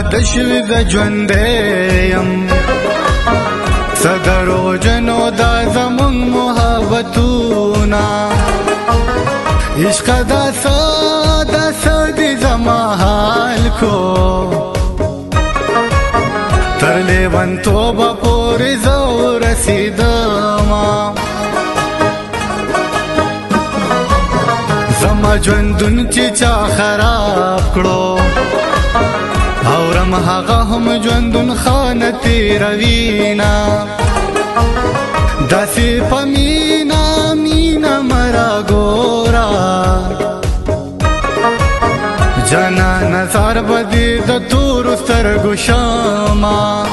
واده شوی د ژوندې یم صدرو جنو دا زمون محبتونا عشق دا سادی زما حال کو تر لیون توبه پوری زو رسیدما زما ژوندون چې چا خراب کړو اورم هغه هم ژوندون خانه تیروینا داسې په مینا مرا ګورا جانا نظر بدی د تور سترګو شما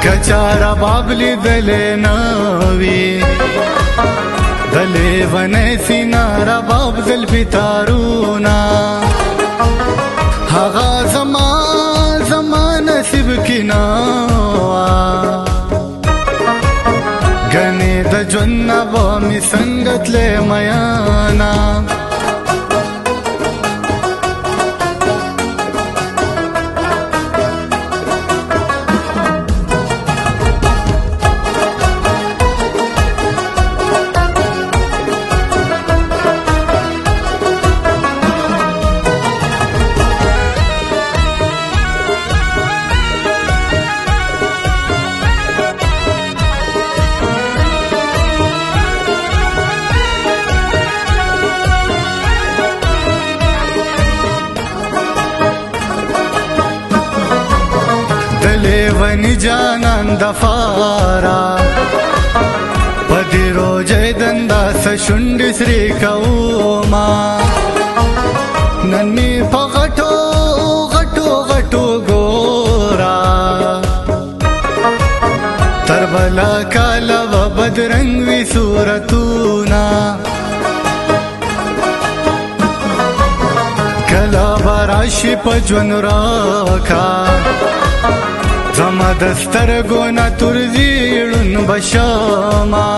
کچارا بابلی دلې نوی دلې ونه سینا رباب زلفی تارونا هغه زما نصیب کی نوا گنی د ژوند به می څنګه تلې میانا ونی جانان دفارا پدی روجه دندا سشنڈی سری کوما ننی پا غٹو گورا تربلا کالا و بدرنگوی صورتونا کلا براشی پا جون راکا زما دسترګو نه تور زیړون بشما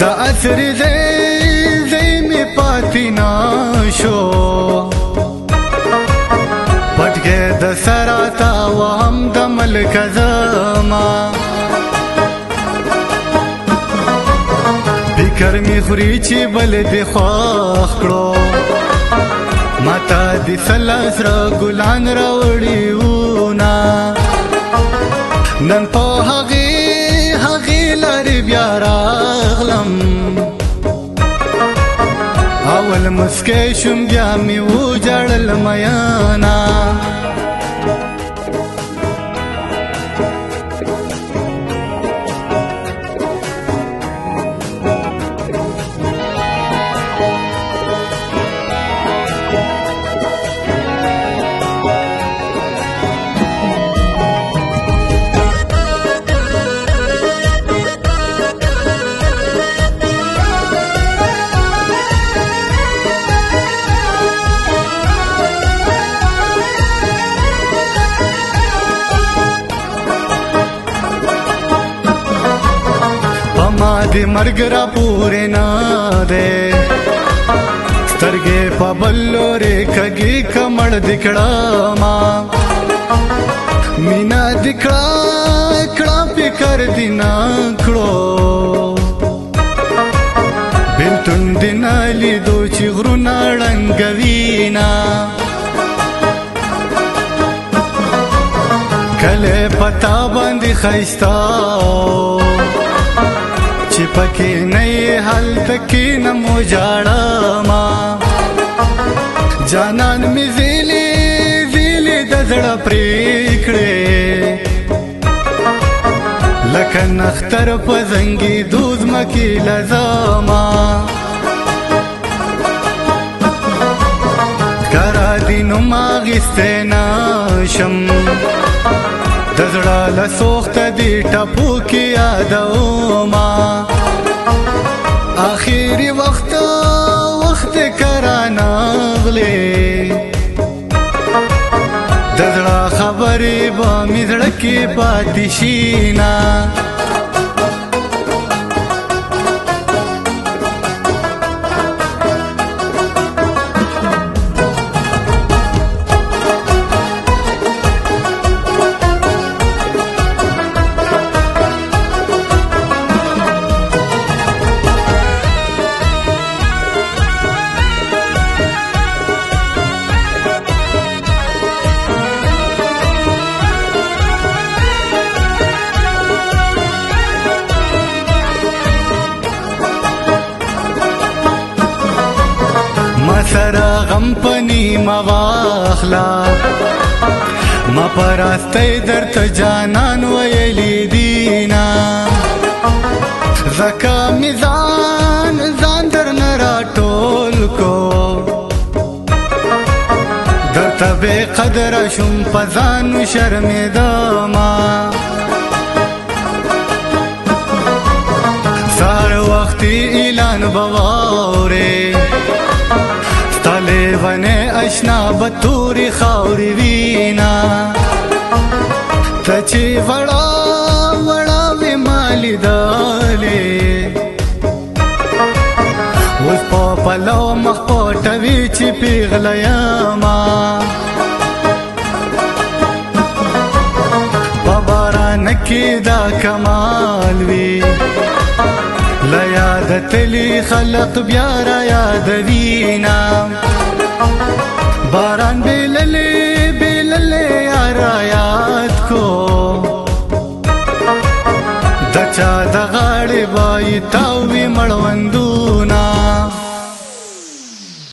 د اثر زې می پاتې نشو پټګه د سراتا و هم د ملک زما فکر می خوري چې بل دې خوښ کړو ماتا دې سلاس را ګلان راوړیونا نن په هغې لارې بیا راغلم اول مسکی شوم بیا مې وژړل میانا دی مرگ را پوری نا دے سترگے پا بلو رے کگی کمڑ دکڑا ما مینا دکڑا اکڑا پی کر دینا کڑو بلتون دینا لی دو چی غرونا ڑنگوینا کلے پتا باندی خیستاو چې پکې نه حالت کې نه مو جاړه ما جانان می زیلی د زړه پرې کړې لکه نختر په زنګي دوز مکې لزما کرا دینو ماغسته ناشم د زړه له سوخته دی ټپو کې یادوما آخری وخت کرا نغلی د زړه خبرې به مې زړه کې پاتې شي نه غم پنی مواخلا ما پراستی در تجانان ویلی دینا زکا میزان در نرا ټول کو در تبه قدر شم پزان شرمیدما سار وقتی اعلان بواوره ونه اشنا بطوری خاوری وینا تچی وڑا وی مالی دالی وز پا پلو مخ پوٹوی چی پیغلیاما پا بارانکی دا کمال وی لیاد تلی خلق بیارا یاد وینا باران بیللے یارا یاد کو دچا دغاڑی بائی تاوی مڑوندونا